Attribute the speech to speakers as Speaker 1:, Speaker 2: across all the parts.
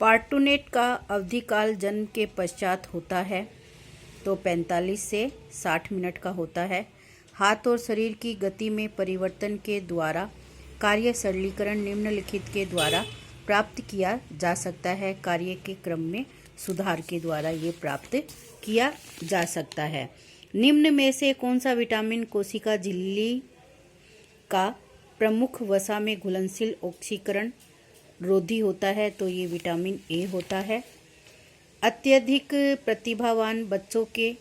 Speaker 1: पार्टूनेट का अवधिकाल जन्म के पश्चात होता है तो 45 से 60 मिनट का होता है। हाथ और शरीर की गति में परिवर्तन के द्वारा कार्य सरलीकरण निम्नलिखित के द्वारा प्राप्त किया जा सकता है। कार्य के क्रम में सुधार के द्वारा ये प्राप्त किया जा सकता है। निम्न में से कौन सा विटामिन कोशिका झिल्ली का प्रमुख वसा में घुलनशील ऑक्सीकरण रोधी होता है? तो ये विटामिन ए होता है। अत्यधिक प्रतिभावान बच्चों के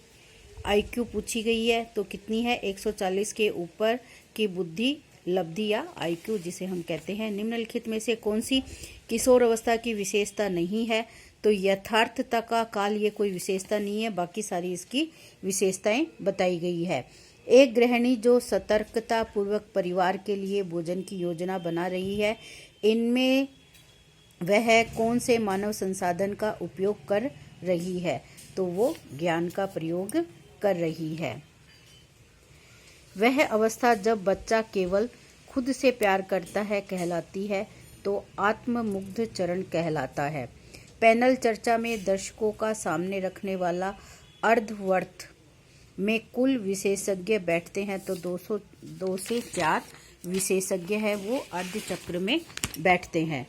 Speaker 1: आईक्यू पूछी गई है तो कितनी है? 140 के ऊपर की बुद्धि लब्धि या आईक्यू जिसे हम कहते हैं। निम्नलिखित में से कौन सी किशोर अवस्था की विशेषता नहीं है? तो यथार्थता का काल ये कोई विशेषता नहीं है, बाकी सारी इसकी विशेषताएं बताई गई है। एक गृहिणी जो सतर्कता पूर्वक परिवार के लिए भोजन की योजना बना रही है, इनमें वह कौन से मानव संसाधन का उपयोग कर रही है? तो वो ज्ञान का प्रयोग कर रही है। वह अवस्था जब बच्चा केवल खुद से प्यार करता है कहलाती है तो आत्ममुग्ध चरण कहलाता है। पैनल चर्चा में दर्शकों का सामने रखने वाला अर्धवर्त में कुल विशेषज्ञ बैठते हैं तो 202 से 4 विशेषज्ञ हैं वो अर्धचक्र में बैठते हैं।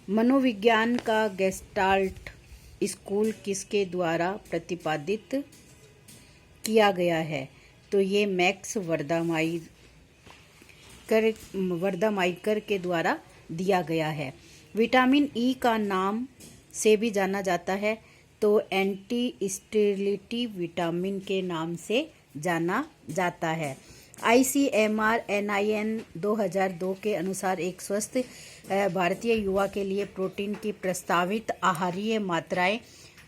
Speaker 1: मनोविज्ञान का गेस्टाल्ट स्कूल किसके द्वारा प्रतिपादित किया गया है? तो ये मैक्स वर्दामाइकर के द्वारा दिया गया है। विटामिन ई का नाम से भी जाना जाता है तो एंटी स्टेरिलिटी विटामिन के नाम से जाना जाता है। ICMR NIN 2002 के अनुसार एक स्वस्थ भारतीय युवा के लिए प्रोटीन की प्रस्तावित आहारीय मात्राएं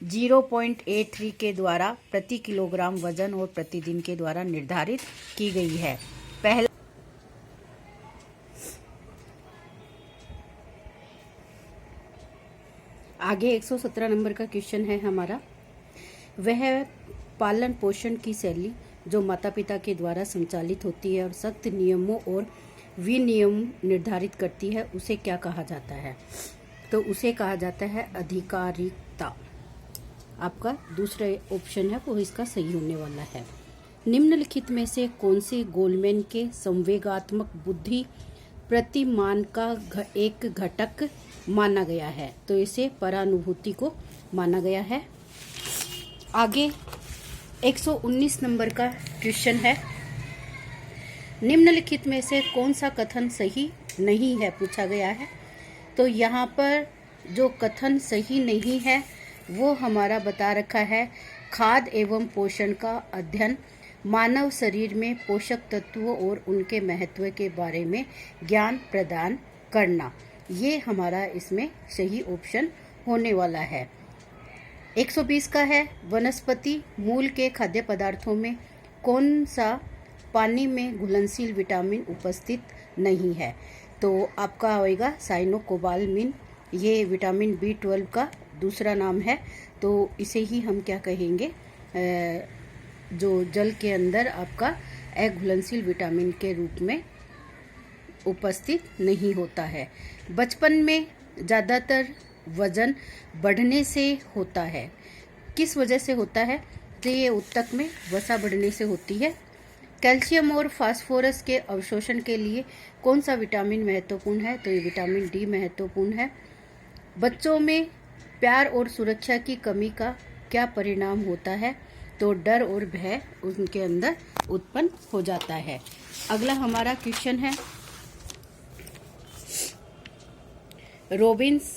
Speaker 1: 0.83 के द्वारा प्रति किलोग्राम वजन और प्रतिदिन के द्वारा निर्धारित की गई है। पहला आगे 117 नंबर का क्वेश्चन है हमारा। वह पालन पोषण की शैली जो माता पिता के द्वारा संचालित होती है और सख्त नियमों और विनियम निर्धारित करती है उसे क्या कहा जाता है? तो उसे कहा जाता है अधिकारिकता। आपका दूसरा ऑप्शन है वो इसका सही होने वाला है। निम्नलिखित में से कौन से गोलमैन के संवेगात्मक बुद्धि प्रतिमान का एक घटक माना गया है? तो इसे परानुभूति को माना गया है। आगे 119 नंबर का क्वेश्चन है। निम्नलिखित में से कौन सा कथन सही नहीं है पूछा गया है। तो यहाँ पर जो कथन सही नहीं है वो हमारा बता रखा है, खाद्य एवं पोषण का अध्ययन मानव शरीर में पोषक तत्वों और उनके महत्व के बारे में ज्ञान प्रदान करना, ये हमारा इसमें सही ऑप्शन होने वाला है। 120 का है, वनस्पति मूल के खाद्य पदार्थों में कौन सा पानी में घुलनशील विटामिन उपस्थित नहीं है? तो आपका होएगा साइनोकोबालामिन। ये विटामिन B12 का दूसरा नाम है। तो इसे ही हम क्या कहेंगे, जो जल के अंदर आपका अघुलनशील विटामिन के रूप में उपस्थित नहीं होता है। बचपन में ज़्यादातर वजन बढ़ने से होता है, किस वजह से होता है? तो ये उत्तक में वसा बढ़ने से होती है। कैल्शियम और फास्फोरस के अवशोषण के लिए कौन सा विटामिन महत्वपूर्ण है? तो ये विटामिन D महत्वपूर्ण है। बच्चों में प्यार और सुरक्षा की कमी का क्या परिणाम होता है? तो डर और भय उनके अंदर उत्पन्न हो जाता है। अगला हमारा क्वेश्चन है, रॉबिन्स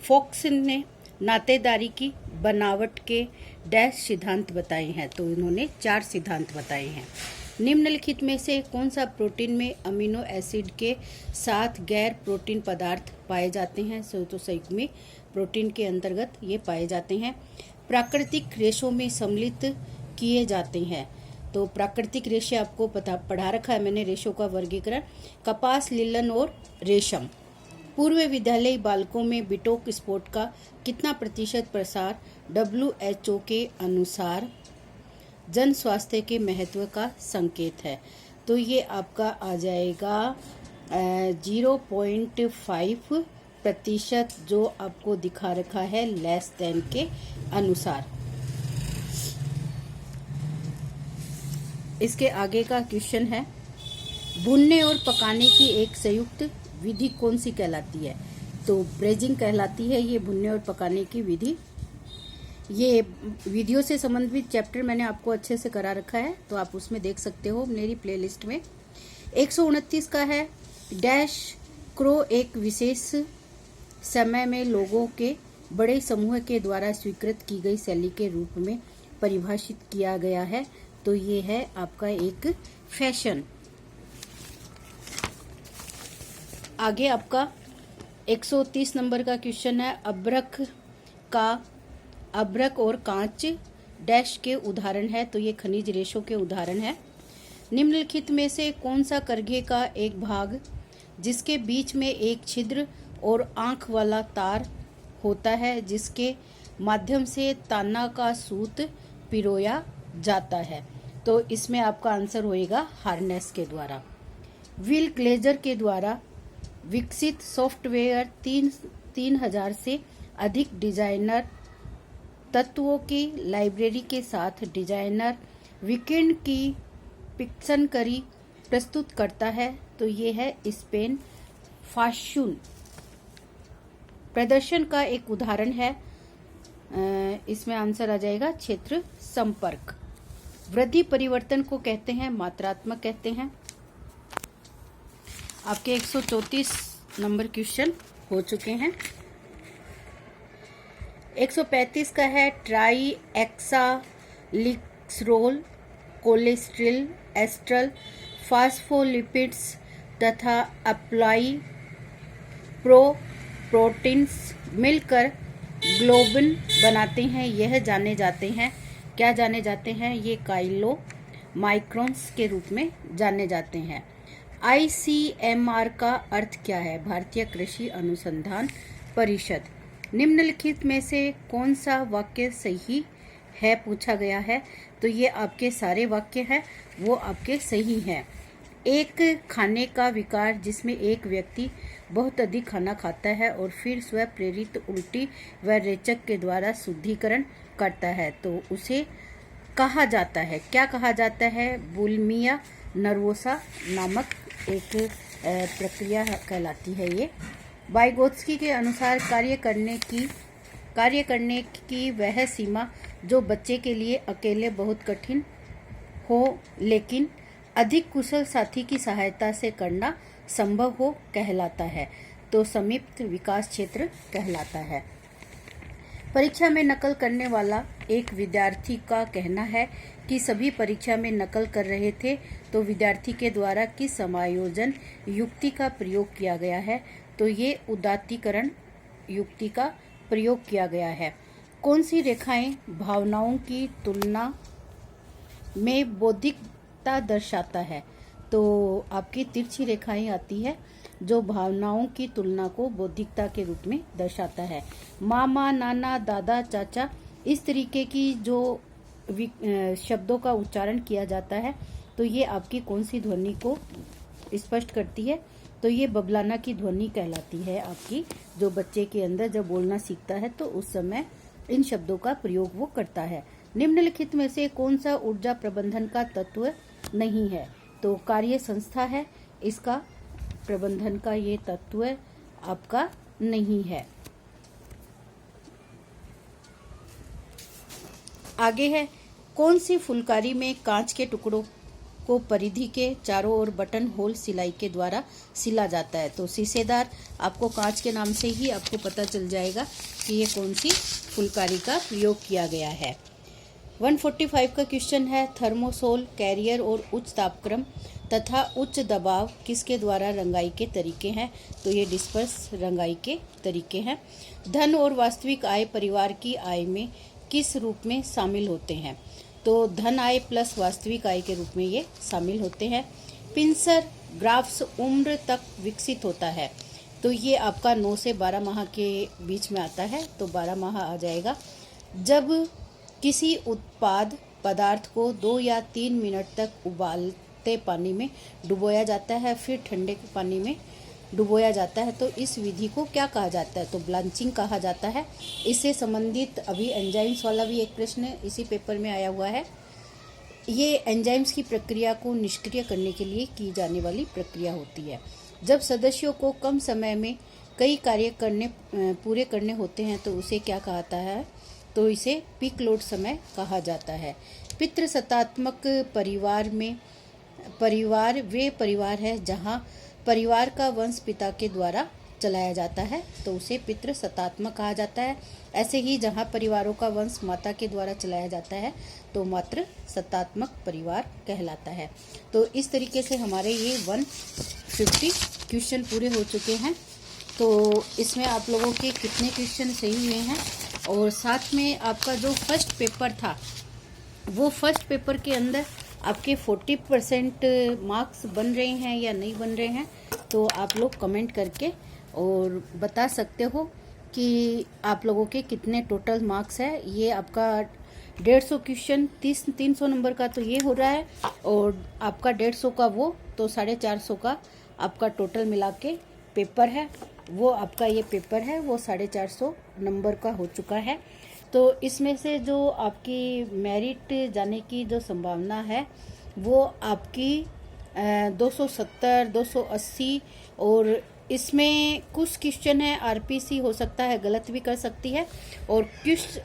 Speaker 1: फोक्स ने नातेदारी की बनावट के डैश सिद्धांत बताए हैं। तो इन्होंने 4 सिद्धांत बताए हैं। निम्नलिखित में से कौन सा प्रोटीन में अमीनो एसिड के साथ गैर प्रोटीन पदार्थ पाए जाते हैं? तो सही में प्रोटीन के अंतर्गत ये पाए जाते हैं। प्राकृतिक रेशों में सम्मिलित किए जाते हैं। तो प्राकृतिक रेशे आपको पढ़ा रखा है मैंने, रेशों का वर्गीकरण, कपास, लिनन और रेशम। पूर्व विद्यालयी बालकों में बिटोक स्पॉट का कितना प्रतिशत प्रसार WHO के अनुसार जन स्वास्थ्य के महत्व का संकेत है? तो ये आपका आ जाएगा 0.5 प्रतिशत जो आपको दिखा रखा है लेस देन के अनुसार। इसके आगे का क्वेश्चन है, भूनने और पकाने की एक संयुक्त विधि कौन सी कहलाती है? तो ब्रेजिंग कहलाती है ये भुनने और पकाने की विधि। ये वीडियो से संबंधित चैप्टर मैंने आपको अच्छे से करा रखा है, तो आप उसमें देख सकते हो मेरी प्लेलिस्ट में। 129 का है, डैश क्रो एक विशेष समय में लोगों के बड़े समूह के द्वारा स्वीकृत की गई शैली के रूप में परिभाषित किया गया है। तो ये है आपका एक फैशन। आगे आपका 130 नंबर का क्वेश्चन है, अभ्रक और कांच डैश के उदाहरण है। तो ये खनिज रेशों के उदाहरण है। निम्नलिखित में से कौन सा करघे का एक भाग जिसके बीच में एक छिद्र और आंख वाला तार होता है जिसके माध्यम से ताना का सूत पिरोया जाता है? तो इसमें आपका आंसर होएगा हार्नेस के द्वारा। विल ग्लेजर के द्वारा विकसित सॉफ्टवेयर 3000 से अधिक डिजाइनर तत्वों की लाइब्रेरी के साथ डिजाइनर वीकेंड की पिक्शनरी प्रस्तुत करता है। तो ये है स्पेन फाशून। प्रदर्शन का एक उदाहरण है, इसमें आंसर आ जाएगा क्षेत्र संपर्क। वृद्धि परिवर्तन को कहते हैं मात्रात्मक कहते हैं। आपके 134 नंबर क्वेश्चन हो चुके हैं। 135 का है, ट्राई एक्सालिक्सरोल कोलेस्ट्रॉल एस्ट्रल फास्फोलिपिड्स तथा अप्लाई प्रोटीन्स मिलकर ग्लोबिन बनाते हैं। यह जाने जाते हैं, क्या जाने जाते हैं? ये काइलो माइक्रोन्स के रूप में जाने जाते हैं। ICMR का अर्थ क्या है? भारतीय कृषि अनुसंधान परिषद। निम्नलिखित में से कौन सा वाक्य सही है पूछा गया है? तो ये आपके सारे वाक्य हैं वो आपके सही हैं। एक खाने का विकार जिसमें एक व्यक्ति बहुत अधिक खाना खाता है और फिर स्व प्रेरित उल्टी व रेचक के द्वारा शुद्धिकरण करता है, तो उसे कहा जाता है, क्या कहा जाता है? बुलिमिया नर्वोसा नामक एक प्रक्रिया कहलाती है ये। वाइगोत्स्की के अनुसार कार्य करने की वह सीमा जो बच्चे के लिए अकेले बहुत कठिन हो लेकिन अधिक कुशल साथी की सहायता से करना संभव हो कहलाता है। तो समीप विकास क्षेत्र कहलाता है। परीक्षा में नकल करने वाला एक विद्यार्थी का कहना है कि सभी परीक्षा में नकल कर रहे थे, तो विद्यार्थी के द्वारा किस समायोजन युक्ति का प्रयोग किया गया है? तो ये उदात्तीकरण युक्ति का प्रयोग किया गया है। कौन सी रेखाएं भावनाओं की तुलना में बौद्धिकता दर्शाता है? तो आपकी तिरछी रेखाएं आती है जो भावनाओं की तुलना को बौद्धिकता के रूप में दर्शाता है। मामा, नाना, दादा, चाचा, इस तरीके की जो शब्दों का उच्चारण किया जाता है, तो ये आपकी कौन सी ध्वनि को स्पष्ट करती है? तो ये बबलाना की ध्वनि कहलाती है आपकी। जो बच्चे के अंदर जब बोलना सीखता है तो उस समय इन शब्दों का प्रयोग वो करता है। निम्नलिखित में से कौन सा ऊर्जा प्रबंधन का तत्व नहीं है? तो कार्य संस्था है, इसका प्रबंधन का ये तत्व आपका नहीं है। आगे है, कौन सी फुलकारी में कांच के टुकड़ों को परिधि के चारों ओर बटन होल सिलाई के द्वारा सिला जाता है? तो शीशेदार। आपको कांच के नाम से ही आपको पता चल जाएगा कि ये कौन सी फुलकारी का प्रयोग किया गया है। 145 का क्वेश्चन है, थर्मोसोल कैरियर और उच्च तापक्रम तथा उच्च दबाव किसके द्वारा रंगाई के तरीके हैं? तो ये डिस्पर्स रंगाई के तरीके हैं। धन और वास्तविक आय परिवार की आय में किस रूप में शामिल होते हैं? तो धन आय प्लस वास्तविक आय के रूप में ये शामिल होते हैं। पिंसर ग्राफ्स उम्र तक विकसित होता है, तो ये आपका 9 से 12 माह के बीच में आता है, तो 12 माह आ जाएगा। जब किसी उत्पाद पदार्थ को 2 या 3 मिनट तक उबालते पानी में डुबोया जाता है, फिर ठंडे पानी में डुबोया जाता है। तो इस विधि को क्या कहा जाता है? तो ब्लांचिंग कहा जाता है। इससे संबंधित अभी एंजाइम्स वाला भी एक प्रश्न इसी पेपर में आया हुआ है। ये एंजाइम्स की प्रक्रिया को निष्क्रिय करने के लिए की जाने वाली प्रक्रिया होती है। जब सदस्यों को कम समय में कई कार्य पूरे करने होते हैं तो उसे क्या कहता है? तो इसे पीक लोड समय कहा जाता है। पितृसत्तात्मक परिवार वे परिवार है जहाँ परिवार का वंश पिता के द्वारा चलाया जाता है, तो उसे पितृसत्तात्मक कहा जाता है। ऐसे ही जहाँ परिवारों का वंश माता के द्वारा चलाया जाता है तो मातृसत्तात्मक परिवार कहलाता है। तो इस तरीके से हमारे ये 150 क्वेश्चन पूरे हो चुके हैं। तो इसमें आप लोगों के कितने क्वेश्चन सही हुए हैं, और साथ में आपका जो फर्स्ट पेपर था वो फर्स्ट पेपर के अंदर आपके 40% मार्क्स बन रहे हैं या नहीं बन रहे हैं, तो आप लोग कमेंट करके और बता सकते हो कि आप लोगों के कितने टोटल मार्क्स है। ये आपका 150 क्वेश्चन 300 नंबर का तो ये हो रहा है, और आपका 150 का वो तो 450 का आपका टोटल मिला के पेपर है। वो आपका ये पेपर है वो 450 नंबर का हो चुका है। तो इसमें से जो आपकी मेरिट जाने की जो संभावना है वो आपकी 270, 280, और इसमें कुछ क्वेश्चन है आरपीसी हो सकता है गलत भी कर सकती है, और कुछ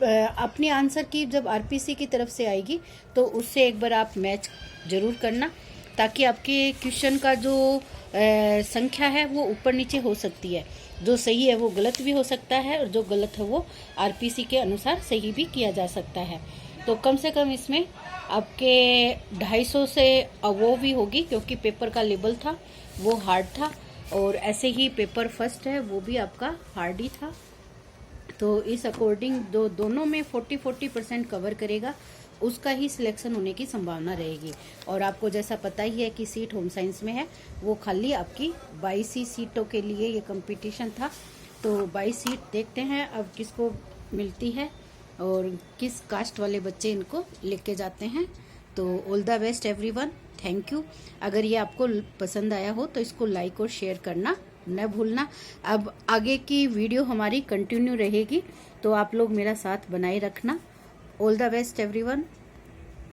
Speaker 1: अपनी आंसर की जब आरपीसी की तरफ से आएगी तो उससे एक बार आप मैच जरूर करना, ताकि आपके क्वेश्चन का जो संख्या है वो ऊपर नीचे हो सकती है। जो सही है वो गलत भी हो सकता है, और जो गलत है वो आरपीसी के अनुसार सही भी किया जा सकता है। तो कम से कम इसमें आपके 250 से अबोव भी होगी, क्योंकि पेपर का लेवल था वो हार्ड था, और ऐसे ही पेपर फर्स्ट है वो भी आपका हार्ड ही था। तो इस अकॉर्डिंग दोनों में 40% कवर करेगा उसका ही सिलेक्शन होने की संभावना रहेगी। और आपको जैसा पता ही है कि सीट होम साइंस में है, वो खाली आपकी 22 ही सीटों के लिए ये कंपटीशन था। तो 22 सीट देखते हैं अब किसको मिलती है और किस कास्ट वाले बच्चे इनको लेके जाते हैं। तो all the best everyone, thank you. अगर ये आपको पसंद आया हो तो इसको लाइक और शेयर करना न भूलना। अब आगे की वीडियो हमारी कंटिन्यू रहेगी, तो आप लोग मेरा साथ बनाए रखना। All the best everyone.